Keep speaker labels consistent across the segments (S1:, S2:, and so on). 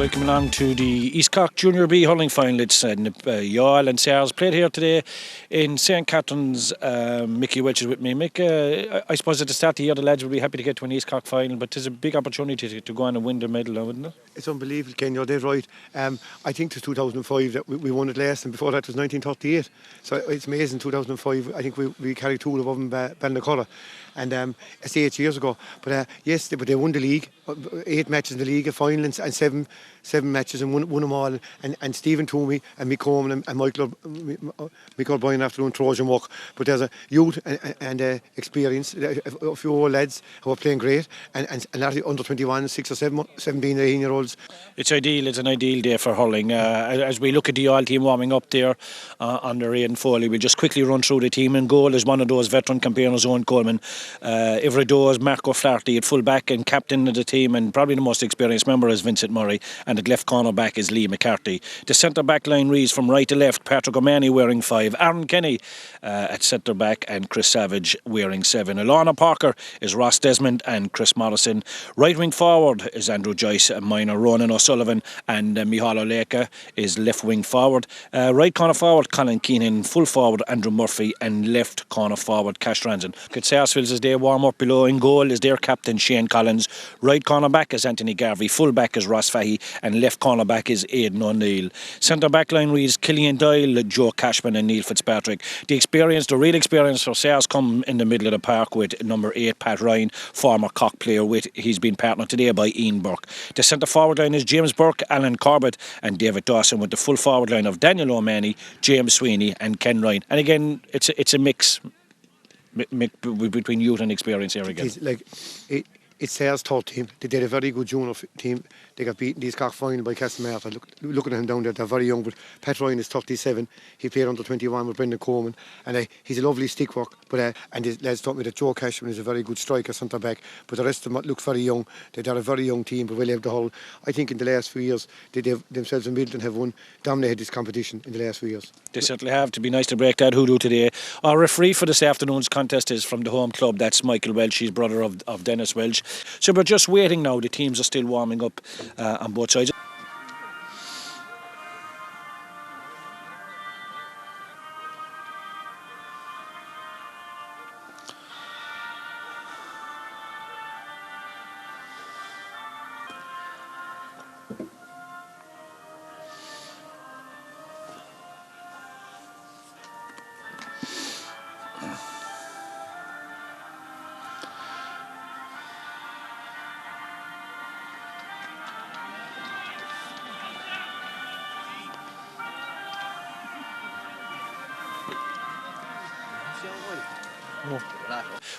S1: Welcome along to the East Cork Junior B hurling final. It's Youghal and Sars played here today in St. Catherine's. Mickey Welch is with me. Mick, I suppose at the start of the year the lads will be happy to get to an East Cork final, but it's a big opportunity to go on and win the medal now, wouldn't it?
S2: It's unbelievable, Ken, you're dead right. I think it was 2005 that we won it last, and before that was 1938. So it's amazing, 2005, I think we carried two above them Ballinacurra. And it's 8 years ago. But yes, they won the league, 8 matches in the league, a final, and seven matches, and won them all. And Stephen Toomey and Mick Coleman and Michael O'Brien after doing Trojan work. But there's a youth and experience, a few old lads who are playing great, and a lot of under 21, 6 or 7, 17, 18-year-olds.
S1: It's ideal. It's an ideal day for hurling. As we look at the Youghal team warming up there under Ian Foley, we'll just quickly run through the team. In goal is one of those veteran campaigners, Owen Coleman. Every door is Marco Flaherty at full back, and captain of the team and probably the most experienced member is Vincent Murray, and at left corner back is Lee McCarthy. The centre back line reads from right to left: Patrick O'Mahony wearing 5, Aaron Kenny at centre back, and Chris Savage wearing 7. Alana Parker is Ross Desmond and Chris Morrison. Right wing forward is Andrew Joyce, minor Ronan O'Sullivan, and Micheál O'Leca is left wing forward. Right corner forward Colin Keenan, full forward Andrew Murphy, and left corner forward Cash Ranson. Sarsfield's as they warm up below. In goal is their captain Shane Collins. Right corner back is Anthony Garvey, full back is Ross Fahey, and left corner back is Aidan O'Neill. Centre back line reads Killian Doyle, Joe Cashman, and Neil Fitzpatrick. The real experience for Sars come in the middle of the park with number 8 Pat Ryan, former Cork player. He's been partnered today by Ian Burke. The centre forward line is James Burke, Alan Corbett, and David Dawson, with the full forward line of Daniel O'Mahony, James Sweeney, and Ken Ryan. And again, it's a mix between youth and experience here again.
S2: It's Sars' third team. They did a very good junior team. They got beaten these Cork final by Castlemartha. Looking at him down there, they're very young, but Pat Ryan is 37. He played under 21 with Brendan Coleman, and he's a lovely stick work. But and the lads taught me that Joe Cashman is a very good striker, centre back. But the rest of them look very young. They're a very young team, but we'll have the whole. I think in the last few years, they themselves and Midland have dominated this competition in the last few years.
S1: They certainly have. To be nice to break that hoodoo today. Our referee for this afternoon's contest is from the home club. That's Michael Welch. He's brother of Dennis Welch. So we're just waiting now. The teams are still warming up on both sides.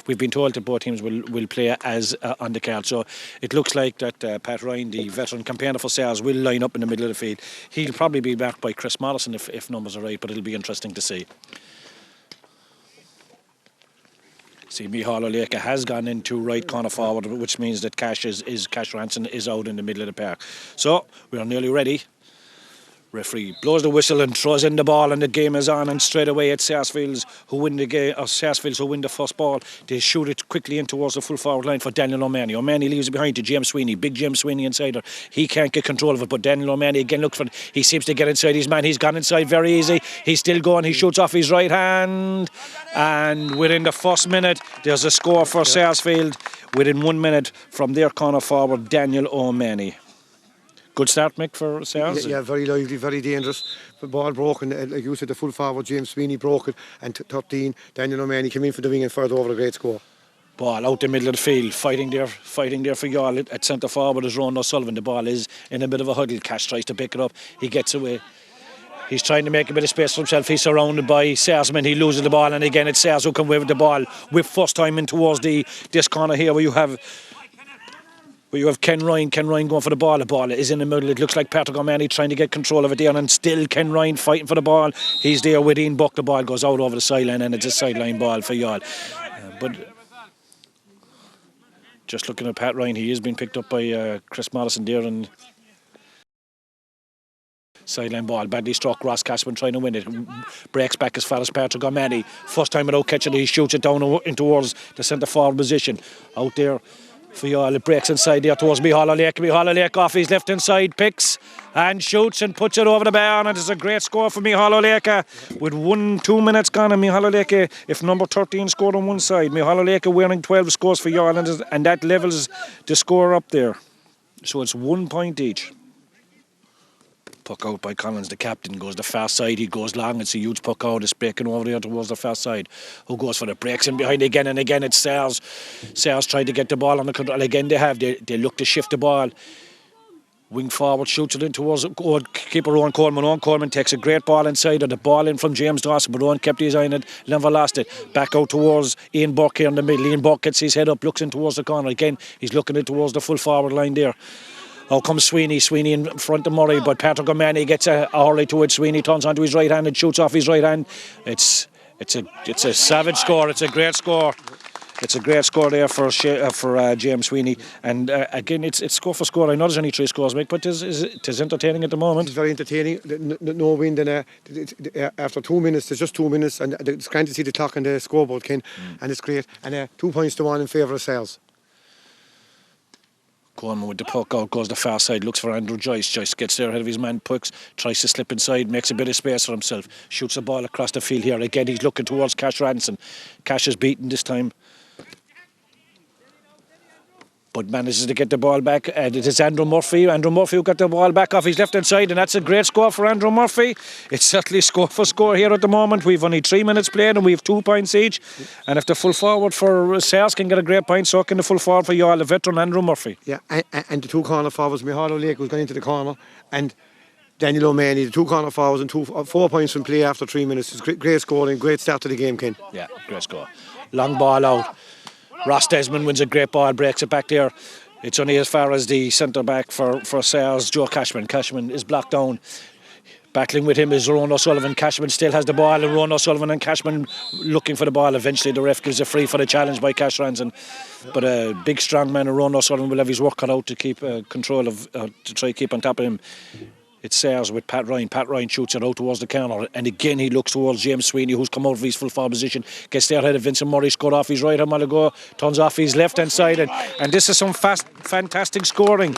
S1: We've been told that both teams will play as on the card, so it looks like that Pat Ryan, the veteran campaigner for Sars, will line up in the middle of the field. He'll probably be backed by Chris Morrison if numbers are right, but it'll be interesting to see. See, Micheál O'Leca has gone into right corner forward, which means that Cash Ranson is out in the middle of the park. So we are nearly ready. Referee blows the whistle and throws in the ball, and the game is on, and straight away it's Sarsfields who win the game, or Sarsfields who win the first ball. They shoot it quickly in towards the full forward line for Daniel O'Mahony. O'Mahony leaves it behind to James Sweeney, big James Sweeney inside there. He can't get control of it, but Daniel O'Mahony again looks for it. He seems to get inside his man. He's gone inside very easy. He's still going. He shoots off his right hand, and within the first minute there's a score for Sarsfield. Within 1 minute from their corner forward, Daniel O'Mahony. Good start, Mick, for Sars.
S2: Yeah, very lively, very dangerous. The ball broken, like you said, the full forward, James Sweeney broke it, and 13, Daniel O'Mahony came in for the wing and fired over a great score.
S1: Ball out the middle of the field, fighting there for Youghal. At centre forward is Ronan O'Sullivan. The ball is in a bit of a huddle. Cash tries to pick it up. He gets away. He's trying to make a bit of space for himself. He's surrounded by Sarsmen. He loses the ball, and again it's Sars who come away with the ball. With first time in towards this corner here, where you have Ken Ryan going for the ball. The ball is in the middle. It looks like Patrick O'Mahony trying to get control of it there, and still Ken Ryan fighting for the ball. He's there with Ian Buck. The ball goes out over the sideline, and it's a sideline ball for Youghal. But just looking at Pat Ryan, he is being picked up by Chris Morrison there, and sideline ball, badly struck. Ross Cashman trying to win it, breaks back as far as Patrick O'Mahony. First time without catching it, he shoots it down in towards the centre forward position. Out there for Youghal. It breaks inside there towards Micheál O'Leary. Micheál O'Leary off his left hand side, picks and shoots and puts it over the bar, and it's a great score for Micheál O'Leary with 2 minutes gone. And Micheál O'Leary, if number 13 scored on one side, Micheál O'Leary wearing 12 scores for Youghal, and that levels the score up there. So it's 1 point each. Puck out by Collins, the captain, goes the far side, he goes long, it's a huge puck out, it's breaking over there towards the far side. Who goes for the breaks in behind again and again? It's Sars. Sars tried to get the ball under control. Again they look to shift the ball. Wing forward, shoots it in towards keeper Owen Coleman. Owen Coleman takes a great ball inside, or the ball in from James Dawson, but Owen kept his eye on it, never lost it. Back out towards Ian Burke here in the middle. Ian Burke gets his head up, looks in towards the corner. Again, he's looking in towards the full forward line there. Out comes Sweeney in front of Murray, but Patrick O'Mahony gets a hurry to it. Sweeney turns onto his right hand and shoots off his right hand. It's a savage score. It's a great score. It's a great score there for James Sweeney. And again, it's score for score. I know there's only 3 scores, Mick, but it is entertaining at the moment.
S2: It's very entertaining. No wind, and after 2 minutes, there's just 2 minutes, and it's great to see the clock and the scoreboard, Ken, and it's great. And 2 points to 1 in favour of Sales.
S1: Coleman with the puck out, goes the far side, looks for Andrew Joyce. Joyce gets there ahead of his man, pucks, tries to slip inside, makes a bit of space for himself, shoots the ball across the field here. Again, he's looking towards Cash Ranson. Cash is beaten this time, but manages to get the ball back, and it is Andrew Murphy who got the ball back off his left hand side, and that's a great score for Andrew Murphy. It's certainly score for score here at the moment. We've only 3 minutes played and we have 2 points each, and if the full forward for Sars can get a great point, so can the full forward for Youghal, the veteran Andrew Murphy.
S2: Yeah, and the 2 corner forwards, Micheál O'Leary was going into the corner, and Daniel O'Mahony, the 2 corner forwards, and 4 points from play after 3 minutes. It's great scoring, great start to the game, Ken.
S1: Yeah, great score. Long ball out. Ross Desmond wins a great ball, breaks it back there. It's only as far as the centre back for Sars, Joe Cashman. Cashman is blocked down. Battling with him is Rowan O'Sullivan. Cashman still has the ball, and Rowan O'Sullivan and Cashman looking for the ball. Eventually the ref gives a free for the challenge by Cash Ranson. But a big strong man, Rowan O'Sullivan, will have his work cut out to keep control of, to try to keep on top of him. It's Sars with Pat Ryan. Pat Ryan shoots it out towards the corner, and again he looks towards James Sweeney, who's come out of his full forward position, gets there ahead of Vincent Murray, scored off his right hand while ago, turns off his left hand side, and this is some fantastic scoring.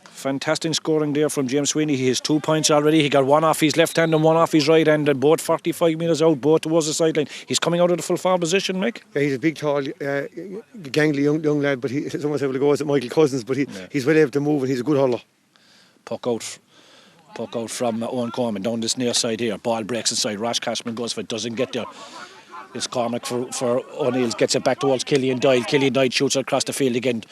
S1: Fantastic scoring there from James Sweeney. He has 2 points already. He got 1 off his left hand and 1 off his right hand, and both 45 metres out, both towards the sideline. He's coming out of the full forward position, Mick.
S2: Yeah, he's a big, tall, gangly young lad, but he's almost able to go as Michael Cousins, but he's well able to move, and he's a good hurler. Puck
S1: out from Owen Coleman down this near side here. Ball breaks inside. Ross Cashman goes for it, doesn't get there. It's Cormac for O'Neill, gets it back towards Killian Doyle. Killian Doyle shoots it across the field again.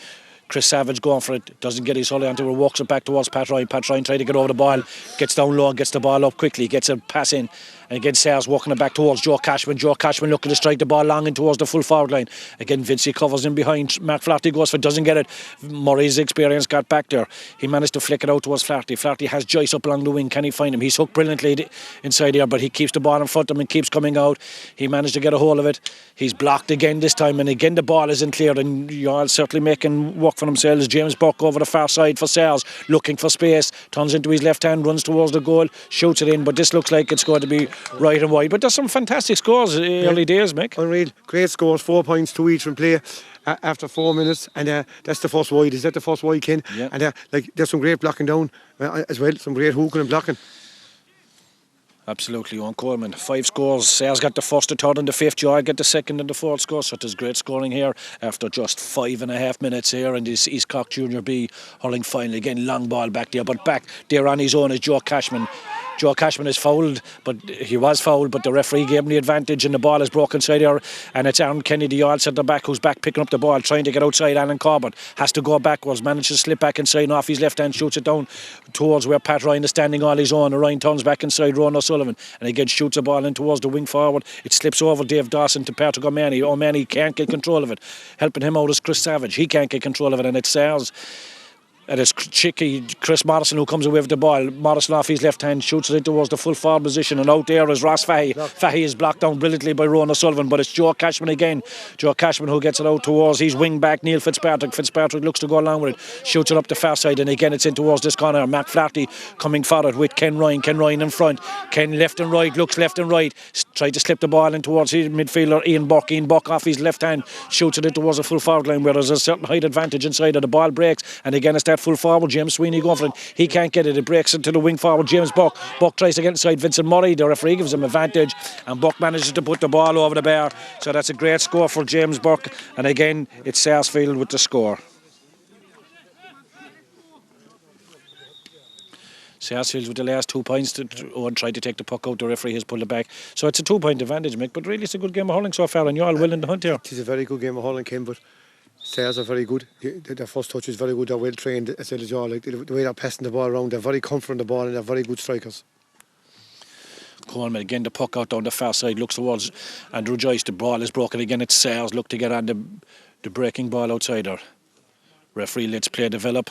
S1: Chris Savage going for it, doesn't get his holly onto it, walks it back towards Pat Ryan. Pat Ryan trying to get over the ball, gets down low and gets the ball up quickly, gets a pass in, and again Sars walking it back towards Joe Cashman. Joe Cashman looking to strike the ball long in towards the full forward line. Again Vincey covers in behind, Mark Flaherty goes for it, doesn't get it. Murray's experience got back there, he managed to flick it out towards Flaherty. Flaherty has Joyce up along the wing, can he find him? He's hooked brilliantly inside here, but he keeps the ball in front of him and keeps coming out. He managed to get a hold of it, he's blocked again this time, and again the ball isn't cleared, and Youghal certainly making work for themselves. James Buck over the far side for Sars, looking for space, turns into his left hand, runs towards the goal, shoots it in, but this looks like it's going to be right and wide. But there's some fantastic scores early days, Mick.
S2: Unreal, great scores, 4 points to each from play after 4 minutes, and that's the first wide. Is that the first wide, Ken?
S1: Yeah.
S2: And there's some great blocking down as well, some great hooking and blocking.
S1: Absolutely, Owen Coleman. 5 scores. Sars got the first, the third and the fifth. Youghal get the second and the fourth score. So there's great scoring here after just 5.5 minutes here. And this East Cork Junior B hurling final. Again, long ball back there. But back there on his own is Joe Cashman. Joe Cashman is fouled, but he was fouled, but the referee gave him the advantage, and the ball is broken side here, and it's Aaron Kennedy, the Youghal centre back, who's back picking up the ball, trying to get outside. Alan Corbett has to go backwards, manages to slip back inside, and off his left hand shoots it down towards where Pat Ryan is standing all his own. Ryan turns back inside Rowan O'Sullivan, and again shoots the ball in towards the wing forward. It slips over Dave Dawson to Patrick O'Mahony. O'Mahony can't get control of it. Helping him out is Chris Savage. He can't get control of it, and it's Sars. And it's cheeky Chris Morrison who comes away with the ball. Morrison off his left hand shoots it in towards the full forward position, and out there is Ross Fahy. Fahy is blocked down brilliantly by Ronan O'Sullivan, but it's Joe Cashman again. Joe Cashman who gets it out towards his wing back Neil Fitzpatrick. Fitzpatrick looks to go along with it, shoots it up the far side, and again it's in towards this corner. Matt Flaherty coming forward with Ken Ryan. Ken Ryan in front. Ken left and right, looks left and right, tried to slip the ball in towards his midfielder Ian Buck. Ian Buck off his left hand shoots it in towards the full forward line where there's a certain height advantage inside of the ball breaks, and again it's that full forward. James Sweeney going for it. He can't get it. It breaks into the wing forward. James Buck. Buck tries to get inside Vincent Murray. The referee gives him advantage, and Buck manages to put the ball over the bar. So that's a great score for James Buck. And again, it's Sarsfield with the score. Sarsfield with the last 2 points. Owen tried to take the puck out. The referee has pulled it back. So it's a 2-point advantage, Mick. But really, it's a good game of hurling so far, and you're all well in the hunt here.
S2: It is a very good game of hurling, Ken, but Sars are very good. Their first touch is very good. They're well trained as well as you all. Like the way they're passing the ball around, they're very comfortable on the ball, and they're very good strikers.
S1: Coleman again, the puck out down the far side, looks towards Andrew Joyce. The ball is broken again. It's Sars. Look to get on the breaking ball outside her. Referee lets play develop.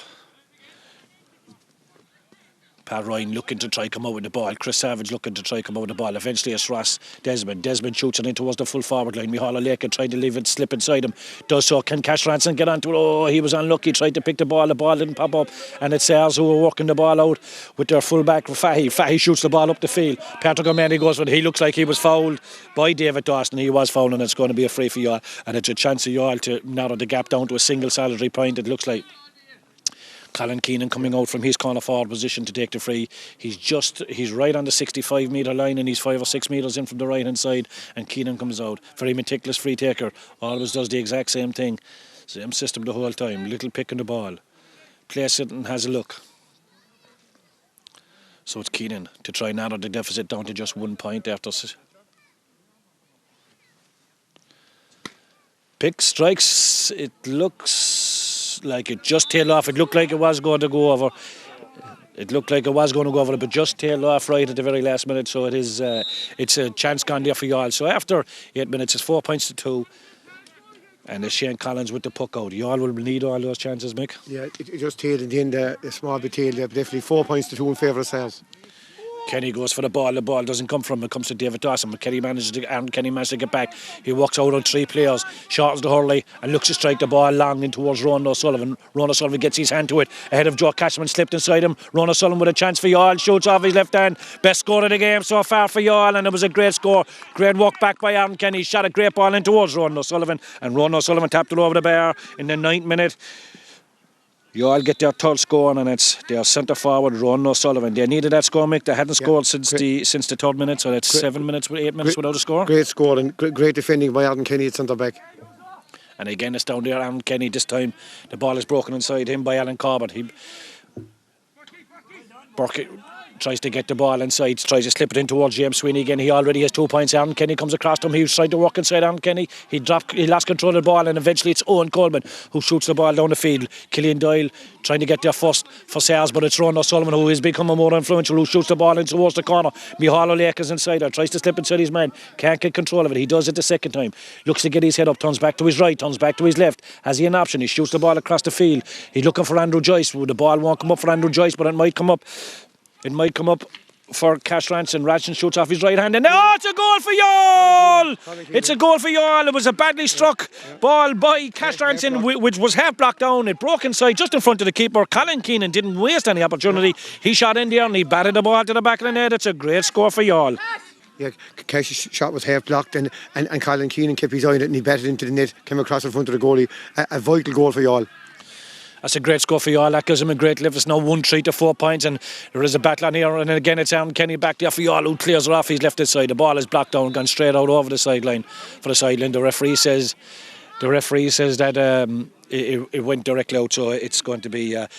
S1: Pat Ryan looking to try come out with the ball. Chris Savage looking to try come out with the ball. Eventually it's Ross Desmond. Desmond shoots it in towards the full forward line. Youghal O'Leary trying to leave it slip inside him. Does so. Can Cash Ranson get onto it? Oh, he was unlucky. Tried to pick the ball. The ball didn't pop up. And it's Sars who are working the ball out with their full-back Fahy. Fahy shoots the ball up the field. Patrick O'Malley goes for it. He looks like he was fouled by David Dawson. He was fouled, and it's going to be a free for Youghal. And it's a chance for Youghal to narrow the gap down to a single solitary point, it looks like. Colin Keenan coming out from his corner forward position to take the free. He's right on the 65 metre line, and he's 5 or 6 metres in from the right hand side, and Keenan comes out. Very meticulous free taker, always does the exact same thing, same system the whole time. Little pick on the ball, plays it and has a look. So it's Keenan to try and narrow the deficit down to just 1 point after pick strikes. It looks like it just tailed off. It looked like it was going to go over. But just tailed off right at the very last minute. So it's a chance gone there for Youghal. So after 8 minutes, it's 4 points to 2. And it's Shane Collins with the puck out. Youghal will need all those chances, Mick. Yeah,
S2: it just tailed in the end, a small bit tailed there, but definitely 4 points to 2 in favour of Sars.
S1: Kenny goes for the ball doesn't come from him, it comes to David Dawson, but Kenny manages to get back. He walks out on 3 players, shortens the hurley and looks to strike the ball long in towards Ronan O'Sullivan. Ronan O'Sullivan gets his hand to it ahead of Joe Cashman, slipped inside him. Ronan O'Sullivan with a chance for Youghal, shoots off his left hand. Best score of the game so far for Youghal, and it was a great score. Great walk back by Aaron Kenny, shot a great ball in towards Ronan O'Sullivan, and Ronan O'Sullivan tapped it over the bar in the 9th minute. You'll get their third score, and it's their centre forward Ronan O'Sullivan. They needed that score, Mick. They hadn't scored since the 3rd minute, so that's 7 minutes, 8 minutes without a score.
S2: Great score and great defending by Aaron Kenny at centre back.
S1: And again, it's down there. Aaron Kenny this time. The ball is broken inside him by Alan Corbett. Burke tries to get the ball inside, tries to slip it in towards James Sweeney again. He already has 2 points. Aaron Kenny comes across to him. He was trying to work inside Aaron Kenny. He lost control of the ball, and eventually it's Owen Coleman who shoots the ball down the field. Killian Doyle trying to get there first for Sars, but it's Ronan O'Sullivan who is becoming more influential, who shoots the ball in towards the corner. Youghal O'Leary is inside there, tries to slip inside his man, can't get control of it. He does it the second time, looks to get his head up, turns back to his right, turns back to his left. Has he an option? He shoots the ball across the field. He's looking for Andrew Joyce. The ball won't come up for Andrew Joyce, but it might come up for Cash Ranson. Ranson shoots off his right hand, and it's a goal for Youghal! It's a goal for Youghal. It was a badly struck ball by Cash Ranson, which was half blocked down. It broke inside just in front of the keeper. Colin Keenan didn't waste any opportunity. He shot in there and he batted the ball to the back of the net. It's a great score for Youghal.
S2: Yeah, Cash's shot was half blocked, and Colin Keenan kept his eye on it, and he batted into the net, came across in front of the goalie. A vital goal for Youghal.
S1: That's a great score for Youghal. That gives him a great lift. It's now 1-3 to 4 points, and there is a battle on here. And again, it's Aaron Kenny back there for Youghal, who clears it off his left side. The ball is blocked down, gone straight out over the sideline for the sideline. The referee says that it went directly out, so it's going to be a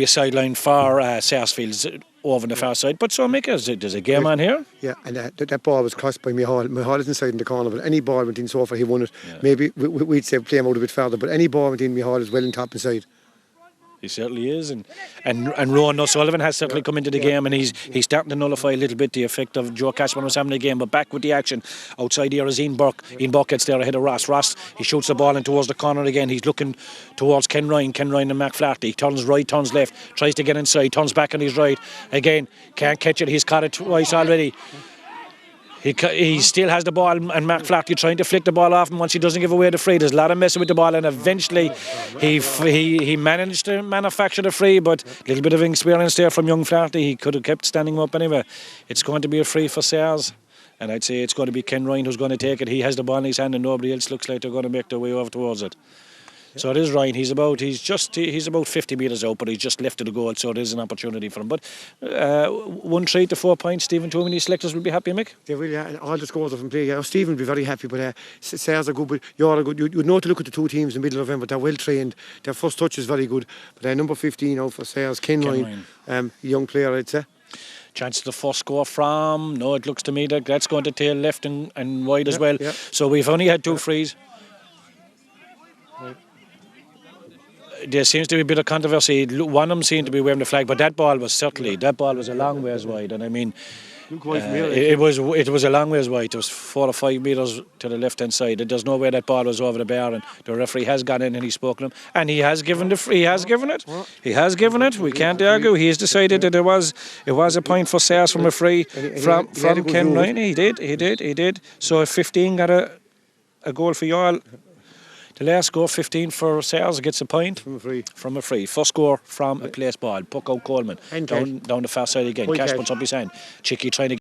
S1: sideline for Sarsfields over on the far side. But so, Mick, there's a game on here. Yeah, and
S2: that ball was crossed by Youghal. Youghal is inside in the corner, but any ball went in so far, he won it. Yeah. Maybe we'd say play him out a bit further, but any ball went in, Youghal is well in top inside.
S1: He certainly is, and Rowan O'Sullivan has certainly come into the game, and he's starting to nullify a little bit the effect of Joe Cashman was having in the game. But back with the action outside here is Ian Burke. Ian Burke gets there ahead of Ross. Ross, he shoots the ball in towards the corner again. He's looking towards Ken Ryan and Mac Flaherty. He turns right, turns left, tries to get inside, turns back on his right again. Can't catch it. He's caught it twice already. He still has the ball, and Mark Flaherty trying to flick the ball off him once he doesn't give away the free. There's a lot of messing with the ball, and eventually he managed to manufacture the free, but a little bit of inexperience there from young Flaherty. He could have kept standing up anyway. It's going to be a free for Sars, and I'd say it's going to be Ken Ryan who's going to take it. He has the ball in his hand, and nobody else looks like they're going to make their way over towards it. So it is Ryan. He's about 50 metres out, but he's just left of the goal, so it is an opportunity for him. But 1-3 to 4 points. Stephen, too many selectors will be happy, Mick.
S2: They will, yeah. All the scores are from play. Yeah, Stephen will be very happy, but Sars are good. But you're good. You'd know to look at the two teams in the middle of November. They're well trained. Their first touch is very good. But number 15 out for Sars, Ken Ryan, young player, I'd say.
S1: Chance of the first score from? No, it looks to me that that's going to tail left and wide as well. Yeah. So we've only had two frees. There seems to be a bit of controversy. One of them seemed to be waving the flag, but that ball was a long ways wide, and I mean it was a long ways wide. It was 4 or 5 metres to the left hand side. There's no way that ball was over the bar, and the referee has gone in and he's spoken to him, and he has given it. He has given it. We can't argue. He has decided that it was a point for Sars from a free from Ken Ryan. He did. So if 15 got a goal for Youghal. The last score, 15 for Sars, gets a point from a free. First score from a place ball. Puck out Coleman. Down the far side again. Cash puts up his hand. Chicky trying to